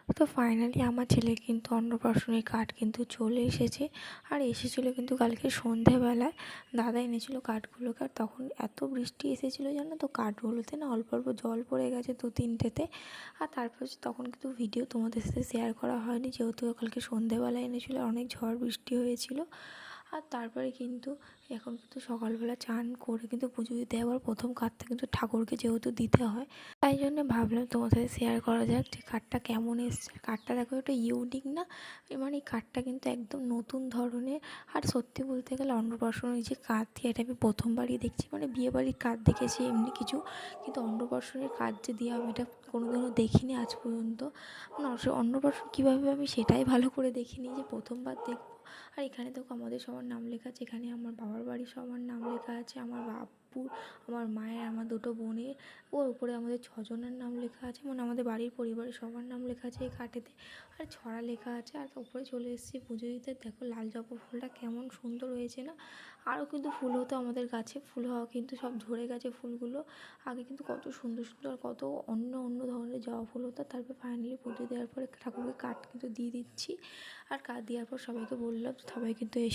তো ফাইনালি আমার ছেলের কিন্তু অন্নপ্রাশনের কার্ড কিন্তু চলে এসেছে। আর এসেছিলো কিন্তু কালকে সন্ধেবেলায় দাদা এনেছিলো কার্ডগুলোকে। আর তখন এত বৃষ্টি এসেছিলো জানো তো, কার্ডগুলোতে না অল্প অল্প জল পড়ে গেছে 2-3টেতে। আর তারপর তখন কিন্তু ভিডিও তোমাদের সাথে শেয়ার করা হয়নি, যেহেতু কালকে সন্ধেবেলায় এনেছিলো, অনেক ঝড় বৃষ্টি হয়েছিল। আর তারপরে কিন্তু এখন কিন্তু সকালবেলা চান করে কিন্তু পুজো দিতে, আবার প্রথম কার্ডটা কিন্তু ঠাকুরকে যেহেতু দিতে হয়, তাই জন্য ভাবলাম তোমার সাথে শেয়ার করা যাক যে কার্ডটা কেমন এসছে। কার্ডটা দেখো, একটা ইউনিক না, মানে এই কার্ডটা কিন্তু একদম নতুন ধরনের। আর সত্যি বলতে গেলে অন্নপ্রাশনের যে কার্ড দিয়ে, এটা আমি প্রথমবারই দেখছি। মানে বিয়েবাড়ির কার্ড দেখেছি এমনি কিছু, কিন্তু অন্নপ্রাশনের কার্ড যে দিয়ে আমি এটা কোনোদিনও দেখিনি আজ পর্যন্ত। মানে অন্নপ্রাশন কীভাবে আমি সেটাই ভালো করে দেখিনি, যে প্রথমবার দেখবো। আর এখানে দেখো আমাদের সবার নাম লেখা আছে, এখানে আমার বাবার বাড়ির সবার নাম লেখা আছে, আমার বাপুর, আমার মায়ের, আমার দুটো বোনের, ওর উপরে আমাদের 6জনের নাম লেখা আছে। মানে আমাদের বাড়ির পরিবারের সবার নাম লেখা আছে এই কার্ডেতে। আর ছড়া লেখা আছে। আর উপরে চলে এসেছি পুজো দিতে। দেখো লাল জবা ফুলটা কেমন সুন্দর হয়েছে না। আরও কিন্তু ফুল হতো আমাদের গাছে, ফুল হওয়া কিন্তু সব ঝরে গেছে ফুলগুলো। আগে কিন্তু কত সুন্দর সুন্দর, কত অন্য অন্য ধরনের জবা ফুল হতো। তারপর ফাইনালি পুজো দেওয়ার পরে ঠাকুরকে কার্ড কিন্তু দিয়ে দিচ্ছি। আর কার্ড দেওয়ার পর সবাইকে বললাম, সবাই কিন্তু এসে